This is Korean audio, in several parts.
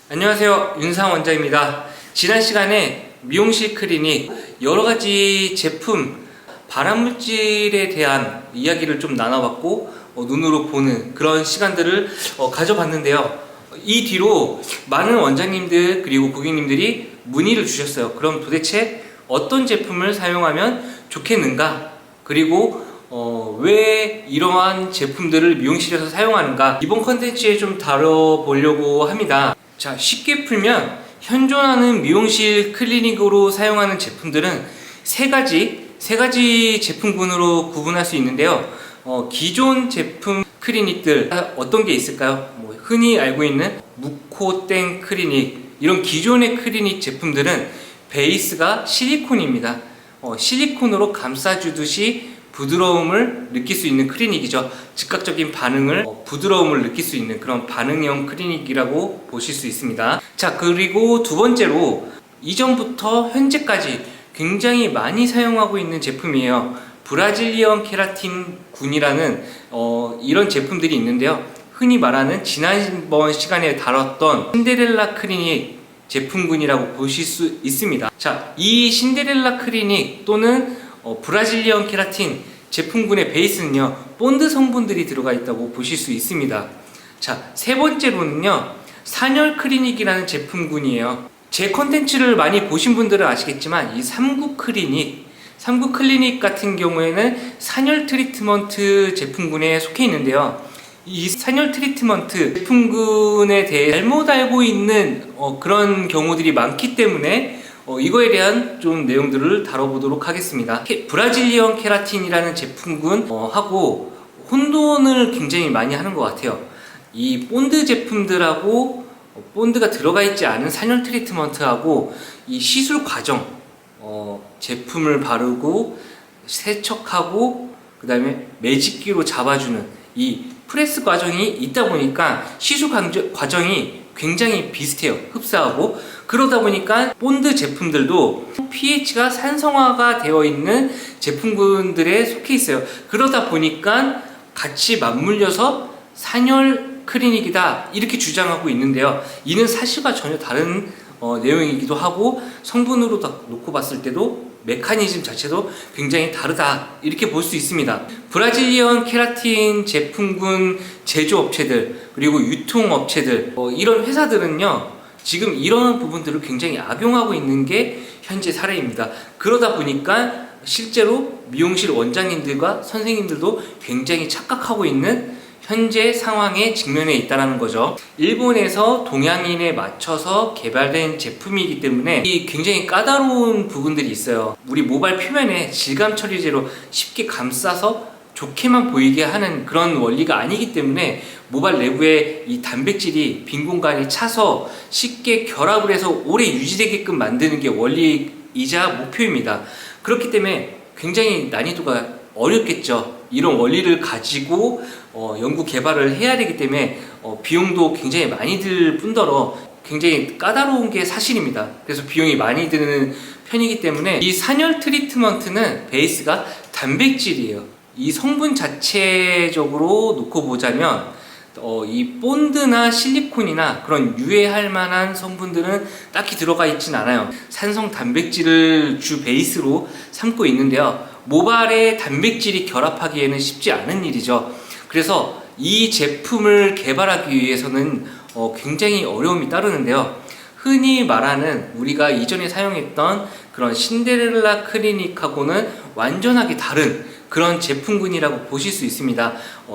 안녕하세요, 윤상 원장입니다. 지난 시간에 미용실 클리닉 여러가지 제품 발암물질에 대한 이야기를 좀 나눠봤고 눈으로 보는 그런 시간들을 가져봤는데요. 이 뒤로 많은 원장님들 그리고 고객님들이 문의를 주셨어요. 그럼 도대체 어떤 제품을 사용하면 좋겠는가? 그리고 왜 이러한 제품들을 미용실에서 사용하는가? 이번 컨텐츠에 좀 다뤄보려고 합니다. 자, 쉽게 풀면 현존하는 미용실 클리닉으로 사용하는 제품들은 세 가지 제품군으로 구분할 수 있는데요. 기존 제품 클리닉들 어떤 게 있을까요? 흔히 알고 있는 무코땡 클리닉, 이런 기존의 클리닉 제품들은 베이스가 실리콘입니다. 실리콘으로 감싸주듯이 부드러움을 느낄 수 있는 클리닉이죠. 즉각적인 반응을, 부드러움을 느낄 수 있는 그런 반응형 클리닉이라고 보실 수 있습니다. 자, 그리고 두 번째로 이전부터 현재까지 굉장히 많이 사용하고 있는 제품이에요. 브라질리언 케라틴 군이라는 이런 제품들이 있는데요. 흔히 말하는 지난번 시간에 다뤘던 신데렐라 클리닉 제품군이라고 보실 수 있습니다. 자, 이 신데렐라 클리닉 또는 브라질리언 케라틴 제품군의 베이스는요, 본드 성분들이 들어가 있다고 보실 수 있습니다. 자, 세 번째로는요, 산열 클리닉이라는 제품군이에요. 제 컨텐츠를 많이 보신 분들은 아시겠지만 이 삼구 클리닉 같은 경우에는 산열 트리트먼트 제품군에 속해 있는데요. 이 산열 트리트먼트 제품군에 대해 잘못 알고 있는 그런 경우들이 많기 때문에 이거에 대한 좀 내용들을 다뤄보도록 하겠습니다. 브라질리언 케라틴이라는 제품군 하고 혼돈을 굉장히 많이 하는 것 같아요. 이 본드 제품들하고 본드가 들어가 있지 않은 산열 트리트먼트하고 이 시술 과정, 제품을 바르고 세척하고 그 다음에 매직기로 잡아주는 이 프레스 과정이 있다 보니까 시술 과정이 굉장히 비슷해요. 흡사하고. 그러다 보니까 본드 제품들도 pH가 산성화가 되어 있는 제품군들에 속해 있어요. 그러다 보니까 같이 맞물려서 산열 클리닉이다 이렇게 주장하고 있는데요. 이는 사실과 전혀 다른 내용이기도 하고 성분으로 놓고 봤을 때도 메커니즘 자체도 굉장히 다르다 이렇게 볼 수 있습니다. 브라질리언 케라틴 제품군 제조업체들 그리고 유통업체들 이런 회사들은요, 지금 이런 부분들을 굉장히 악용하고 있는 게 현재 사례입니다. 그러다 보니까 실제로 미용실 원장님들과 선생님들도 굉장히 착각하고 있는 현재 상황에 직면해 있다는 거죠. 일본에서 동양인에 맞춰서 개발된 제품이기 때문에 이 굉장히 까다로운 부분들이 있어요. 우리 모발 표면에 질감 처리제로 쉽게 감싸서 좋게만 보이게 하는 그런 원리가 아니기 때문에 모발 내부에 이 단백질이 빈 공간이 차서 쉽게 결합을 해서 오래 유지되게끔 만드는 게 원리이자 목표입니다. 그렇기 때문에 굉장히 난이도가 어렵겠죠. 이런 원리를 가지고 연구 개발을 해야 되기 때문에 비용도 굉장히 많이 들 뿐더러 굉장히 까다로운 게 사실입니다. 그래서 비용이 많이 드는 편이기 때문에 이 산열 트리트먼트는 베이스가 단백질이에요. 이 성분 자체적으로 놓고 보자면 이 본드나 실리콘이나 그런 유해할 만한 성분들은 딱히 들어가 있진 않아요. 산성 단백질을 주 베이스로 삼고 있는데요. 모발에 단백질이 결합하기에는 쉽지 않은 일이죠. 그래서 이 제품을 개발하기 위해서는 굉장히 어려움이 따르는데요. 흔히 말하는 우리가 이전에 사용했던 그런 신데렐라 클리닉하고는 완전하게 다른 그런 제품군이라고 보실 수 있습니다.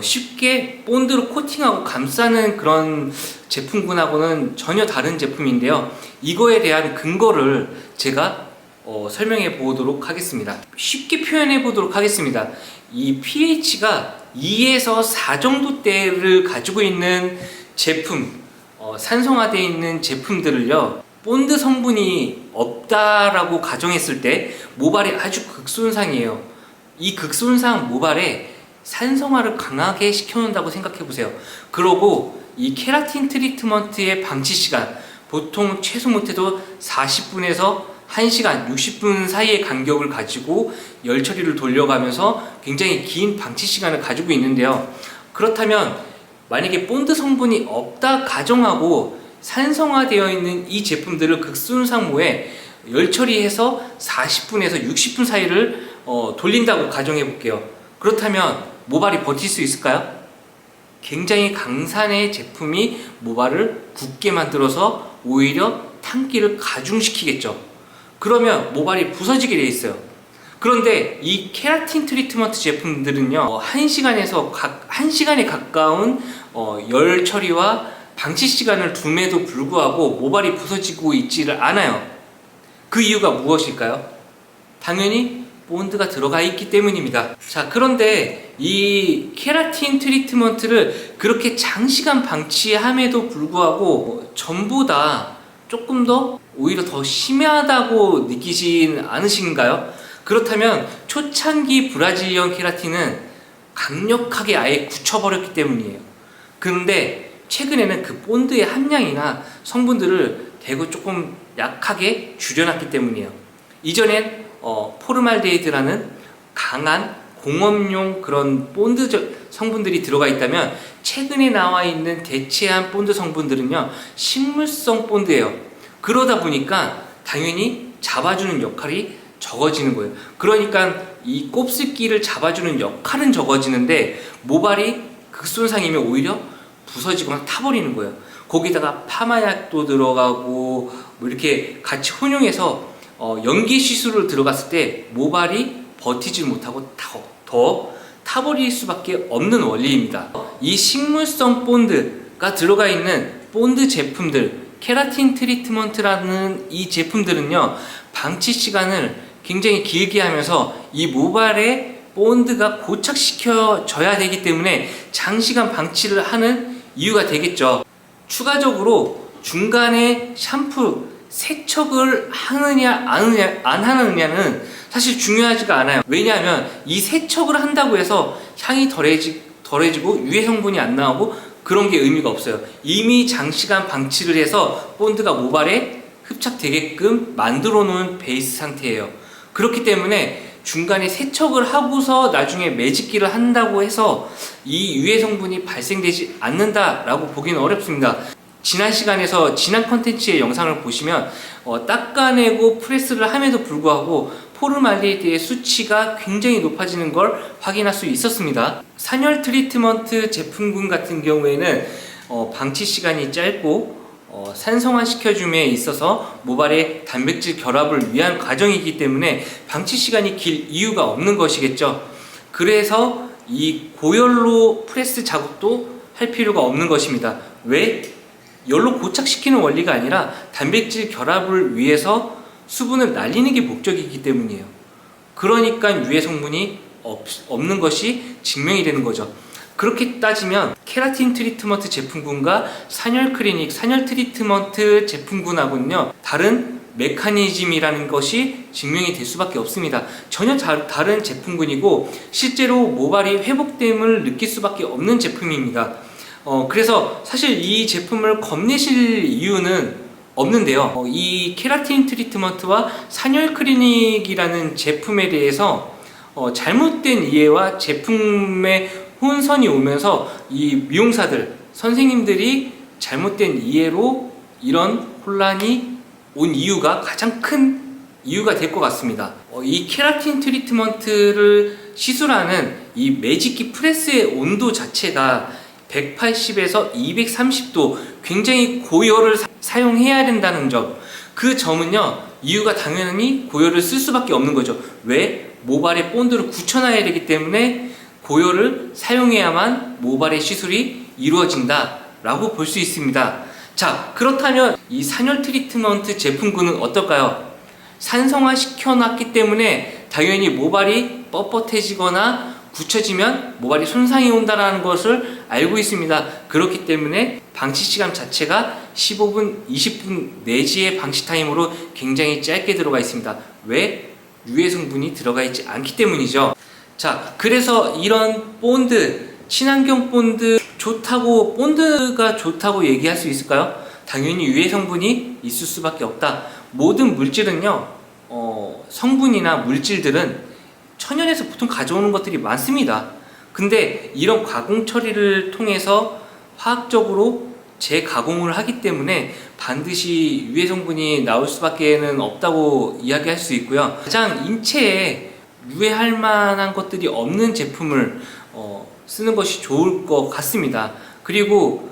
쉽게 본드로 코팅하고 감싸는 그런 제품군하고는 전혀 다른 제품인데요. 이거에 대한 근거를 제가 설명해 보도록 하겠습니다. 쉽게 표현해 보도록 하겠습니다. 이 pH가 2에서 4 정도대를 가지고 있는 제품, 산성화되어 있는 제품들을요, 본드 성분이 없다라고 가정했을 때 모발이 아주 극손상이에요. 이 극손상 모발에 산성화를 강하게 시켜놓는다고 생각해 보세요. 그러고 이 케라틴 트리트먼트의 방치 시간, 보통 최소 못해도 40분에서 1시간, 60분 사이의 간격을 가지고 열 처리를 돌려가면서 굉장히 긴 방치 시간을 가지고 있는데요. 그렇다면 만약에 본드 성분이 없다 가정하고 산성화되어 있는 이 제품들을 극순상모에 열 처리해서 40분에서 60분 사이를 돌린다고 가정해 볼게요. 그렇다면 모발이 버틸 수 있을까요? 굉장히 강산의 제품이 모발을 굳게 만들어서 오히려 탄기를 가중시키겠죠. 그러면 모발이 부서지게 돼 있어요. 그런데 이 케라틴 트리트먼트 제품들은요, 1시간에 가까운 열 처리와 방치 시간을 둠에도 불구하고 모발이 부서지고 있지를 않아요. 그 이유가 무엇일까요? 당연히 본드가 들어가 있기 때문입니다. 자, 그런데 이 케라틴 트리트먼트를 그렇게 장시간 방치함에도 불구하고 전보다 조금 더 오히려 더 심하다고 느끼진 않으신가요? 그렇다면 초창기 브라질리언 케라틴은 강력하게 아예 굳혀버렸기 때문이에요. 그런데 최근에는 그 본드의 함량이나 성분들을 대거 조금 약하게 줄여놨기 때문이에요. 이전엔 포르말데히드라는 강한 공업용 그런 본드 성분들이 들어가 있다면, 최근에 나와 있는 대체한 본드 성분들은요, 식물성 본드예요. 그러다 보니까 당연히 잡아주는 역할이 적어지는 거예요. 그러니까 이 곱슬기를 잡아주는 역할은 적어지는데 모발이 극손상이면 오히려 부서지거나 타버리는 거예요. 거기다가 파마약도 들어가고 뭐 이렇게 같이 혼용해서 연기 시술을 들어갔을 때 모발이 버티지 못하고 더 타버릴 수밖에 없는 원리입니다. 이 식물성 본드가 들어가 있는 본드 제품들, 케라틴 트리트먼트라는 이 제품들은요, 방치 시간을 굉장히 길게 하면서 이 모발에 본드가 고착시켜져야 되기 때문에 장시간 방치를 하는 이유가 되겠죠. 추가적으로 중간에 샴푸 세척을 하느냐 안 하느냐는 사실 중요하지가 않아요. 왜냐하면 이 세척을 한다고 해서 향이 덜해지고 유해 성분이 안 나오고 그런 게 의미가 없어요. 이미 장시간 방치를 해서 본드가 모발에 흡착되게끔 만들어 놓은 베이스 상태예요. 그렇기 때문에 중간에 세척을 하고서 나중에 매직기를 한다고 해서 이 유해 성분이 발생되지 않는다라고 보기는 어렵습니다. 지난 시간에서 지난 컨텐츠의 영상을 보시면 닦아내고 프레스를 함에도 불구하고 포르말데히드의 수치가 굉장히 높아지는 걸 확인할 수 있었습니다. 산열 트리트먼트 제품군 같은 경우에는 방치 시간이 짧고 산성화 시켜줌에 있어서 모발의 단백질 결합을 위한 과정이기 때문에 방치 시간이 길 이유가 없는 것이겠죠. 그래서 이 고열로 프레스 작업도 할 필요가 없는 것입니다. 왜? 열로 고착시키는 원리가 아니라 단백질 결합을 위해서 수분을 날리는 게 목적이기 때문이에요. 그러니까 유해 성분이 없는 것이 증명이 되는 거죠. 그렇게 따지면 케라틴 트리트먼트 제품군과 산열 클리닉, 산열 트리트먼트 제품군하고는요, 다른 메커니즘이라는 것이 증명이 될 수밖에 없습니다. 전혀 다른 제품군이고 실제로 모발이 회복됨을 느낄 수밖에 없는 제품입니다. 그래서 사실 이 제품을 겁내실 이유는 없는데요. 이 케라틴 트리트먼트와 산열 클리닉이라는 제품에 대해서 잘못된 이해와 제품의 혼선이 오면서 이 미용사들, 선생님들이 잘못된 이해로 이런 혼란이 온 이유가 가장 큰 이유가 될 것 같습니다. 이 케라틴 트리트먼트를 시술하는 이 매직기 프레스의 온도 자체가 180에서 230도 굉장히 고열을 사용해야 된다는 점, 그 점은요, 이유가 당연히 고열을 쓸 수밖에 없는 거죠. 왜? 모발의 본드를 굳혀놔야 되기 때문에 고열을 사용해야만 모발의 시술이 이루어진다 라고 볼 수 있습니다. 자, 그렇다면 이 산열 트리트먼트 제품군은 어떨까요? 산성화 시켜놨기 때문에 당연히 모발이 뻣뻣해지거나 굳혀지면 모발이 손상이 온다는 것을 알고 있습니다. 그렇기 때문에 방치 시간 자체가 15분, 20분 내지의 방치 타임으로 굉장히 짧게 들어가 있습니다. 왜? 유해 성분이 들어가 있지 않기 때문이죠. 자, 그래서 이런 본드, 친환경 본드 본드가 좋다고 얘기할 수 있을까요? 당연히 유해 성분이 있을 수밖에 없다. 모든 물질은요, 성분이나 물질들은 천연에서 보통 가져오는 것들이 많습니다. 근데 이런 가공 처리를 통해서 화학적으로 재가공을 하기 때문에 반드시 유해 성분이 나올 수밖에는 없다고 이야기할 수 있고요. 가장 인체에 유해할 만한 것들이 없는 제품을 쓰는 것이 좋을 것 같습니다. 그리고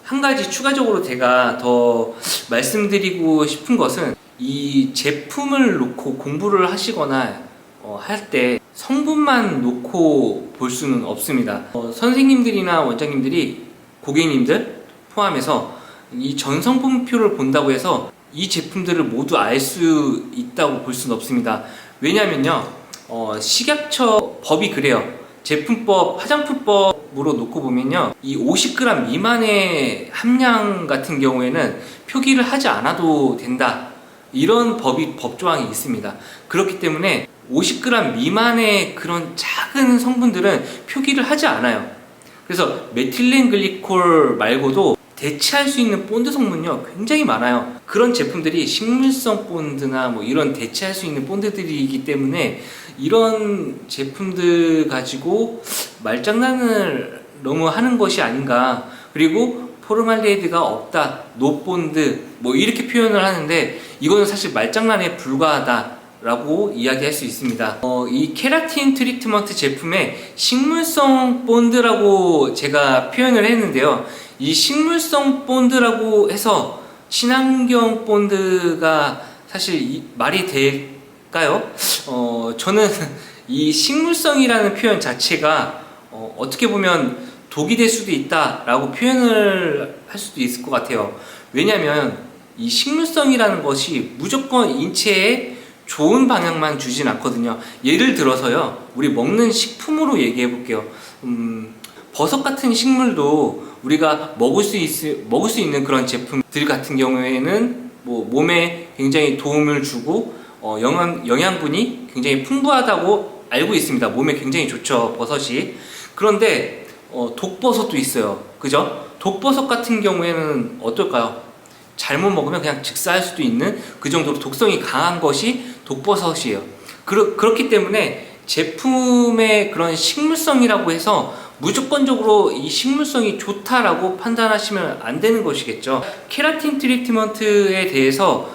한 가지 추가적으로 제가 더 말씀드리고 싶은 것은, 이 제품을 놓고 공부를 하시거나 할 때 성분만 놓고 볼 수는 없습니다. 선생님들이나 원장님들이 고객님들 포함해서 이 전성분표를 본다고 해서 이 제품들을 모두 알 수 있다고 볼 수는 없습니다. 왜냐면요, 식약처 법이 그래요. 제품법, 화장품법으로 놓고 보면요, 이 50g 미만의 함량 같은 경우에는 표기를 하지 않아도 된다, 이런 법조항이 있습니다. 그렇기 때문에 50g 미만의 그런 작은 성분들은 표기를 하지 않아요. 그래서 메틸렌 글리콜 말고도 대체할 수 있는 본드 성분요 굉장히 많아요. 그런 제품들이 식물성 본드나 뭐 이런 대체할 수 있는 본드들이기 때문에 이런 제품들 가지고 말장난을 너무 하는 것이 아닌가. 그리고 포르말데히드가 없다, 노본드 뭐 이렇게 표현을 하는데, 이거는 사실 말장난에 불과하다 라고 이야기할 수 있습니다. 이 케라틴 트리트먼트 제품에 식물성 본드라고 제가 표현을 했는데요, 이 식물성 본드라고 해서 친환경 본드가 사실 말이 될까요? 저는 이 식물성이라는 표현 자체가 어떻게 보면 독이 될 수도 있다 라고 표현을 할 수도 있을 것 같아요. 왜냐하면 이 식물성이라는 것이 무조건 인체에 좋은 방향만 주진 않거든요. 예를 들어서요, 우리 먹는 식품으로 얘기해 볼게요. 버섯 같은 식물도 우리가 먹을 수 있는 그런 제품들 같은 경우에는 뭐 몸에 굉장히 도움을 주고 영양분이 굉장히 풍부하다고 알고 있습니다. 몸에 굉장히 좋죠, 버섯이. 그런데 독버섯도 있어요. 그죠? 독버섯 같은 경우에는 어떨까요? 잘못 먹으면 그냥 즉사할 수도 있는 그 정도로 독성이 강한 것이 독버섯이에요. 그렇기 때문에 제품의 그런 식물성이라고 해서 무조건적으로 이 식물성이 좋다라고 판단하시면 안 되는 것이겠죠. 케라틴 트리트먼트에 대해서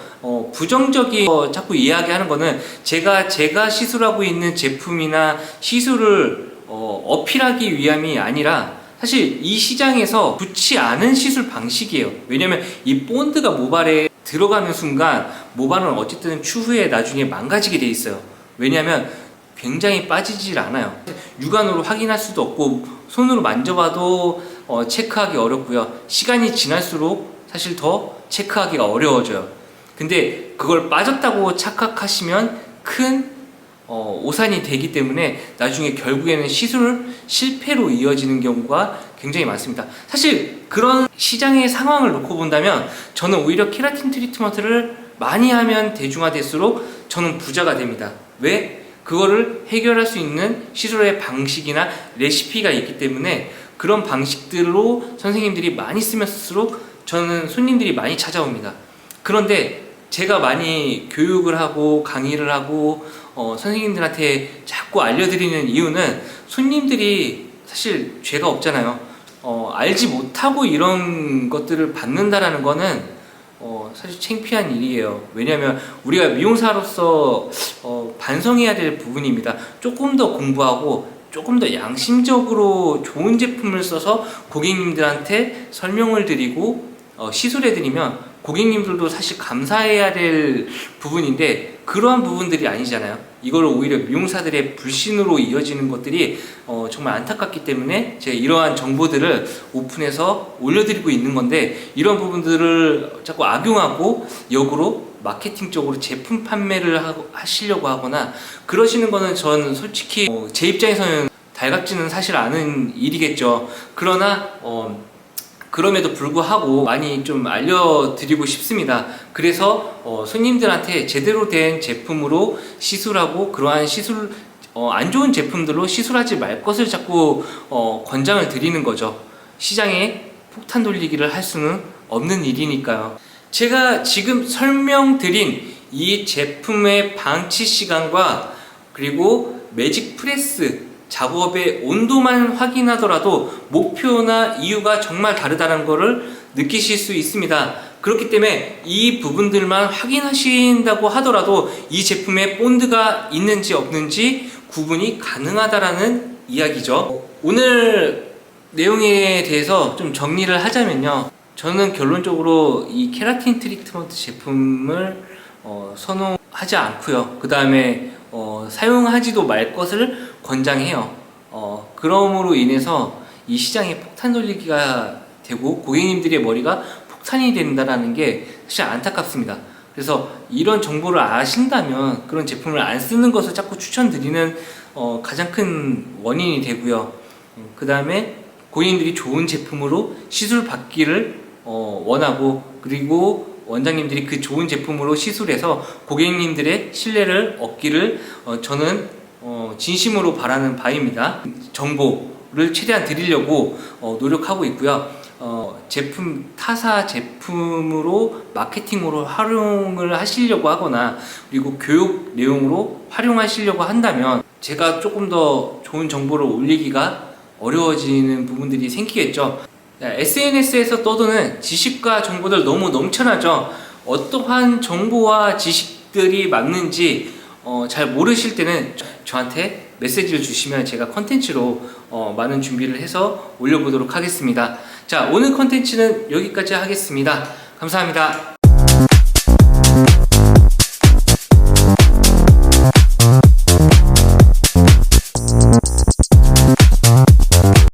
부정적인 자꾸 이야기하는 거는, 제가 시술하고 있는 제품이나 시술을 어필하기 위함이 아니라 사실 이 시장에서 좋지 않은 시술 방식이에요. 왜냐면 이 본드가 모발에 들어가는 순간 모발은 어쨌든 추후에 나중에 망가지게 돼 있어요. 왜냐면 굉장히 빠지질 않아요. 육안으로 확인할 수도 없고 손으로 만져봐도 체크하기 어렵고요. 시간이 지날수록 사실 더 체크하기가 어려워져요. 근데 그걸 빠졌다고 착각하시면 큰 오산이 되기 때문에 나중에 결국에는 시술 실패로 이어지는 경우가 굉장히 많습니다. 사실 그런 시장의 상황을 놓고 본다면 저는 오히려 케라틴 트리트먼트를 많이 하면 대중화될수록 저는 부자가 됩니다. 왜? 그거를 해결할 수 있는 시술의 방식이나 레시피가 있기 때문에 그런 방식들로 선생님들이 많이 쓰면 쓸수록 저는 손님들이 많이 찾아옵니다. 그런데 제가 많이 교육을 하고 강의를 하고 선생님들한테 자꾸 알려드리는 이유는, 손님들이 사실 죄가 없잖아요. 알지 못하고 이런 것들을 받는다라는 거는 사실 창피한 일이에요. 왜냐하면 우리가 미용사로서 반성해야 될 부분입니다. 조금 더 공부하고 조금 더 양심적으로 좋은 제품을 써서 고객님들한테 설명을 드리고 시술해 드리면 고객님들도 사실 감사해야 될 부분인데, 그러한 부분들이 아니잖아요. 이걸 오히려 미용사들의 불신으로 이어지는 것들이 정말 안타깝기 때문에 제가 이러한 정보들을 오픈해서 올려드리고 있는 건데, 이런 부분들을 자꾸 악용하고 역으로 마케팅적으로 제품 판매를 하시려고 하거나 그러시는 거는 저는 솔직히 제 입장에서는 달갑지는 사실 않은 일이겠죠. 그러나 그럼에도 불구하고 많이 좀 알려드리고 싶습니다. 그래서 손님들한테 제대로 된 제품으로 시술하고, 그러한 시술 안 좋은 제품들로 시술하지 말 것을 자꾸 권장을 드리는 거죠. 시장에 폭탄 돌리기를 할 수는 없는 일이니까요. 제가 지금 설명드린 이 제품의 방치 시간과 그리고 매직 프레스 작업의 온도만 확인하더라도 목표나 이유가 정말 다르다는 것을 느끼실 수 있습니다. 그렇기 때문에 이 부분들만 확인하신다고 하더라도 이 제품에 본드가 있는지 없는지 구분이 가능하다라는 이야기죠. 오늘 내용에 대해서 좀 정리를 하자면요, 저는 결론적으로 이 케라틴 트리트먼트 제품을 선호하지 않고요, 그 다음에 사용하지도 말 것을 권장해요. 그러므로 인해서 이 시장에 폭탄 돌리기가 되고 고객님들의 머리가 폭탄이 된다는 게 사실 안타깝습니다. 그래서 이런 정보를 아신다면 그런 제품을 안 쓰는 것을 자꾸 추천드리는 가장 큰 원인이 되고요. 그 다음에 고객님들이 좋은 제품으로 시술 받기를 원하고, 그리고 원장님들이 그 좋은 제품으로 시술해서 고객님들의 신뢰를 얻기를 저는 진심으로 바라는 바입니다. 정보를 최대한 드리려고 노력하고 있고요. 타사 제품으로 마케팅으로 활용을 하시려고 하거나, 그리고 교육 내용으로 활용하시려고 한다면 제가 조금 더 좋은 정보를 올리기가 어려워지는 부분들이 생기겠죠. SNS에서 떠도는 지식과 정보들 너무 넘쳐나죠. 어떠한 정보와 지식들이 맞는지 잘 모르실 때는 저한테 메시지를 주시면 제가 컨텐츠로 많은 준비를 해서 올려보도록 하겠습니다. 자, 오늘 컨텐츠는 여기까지 하겠습니다. 감사합니다.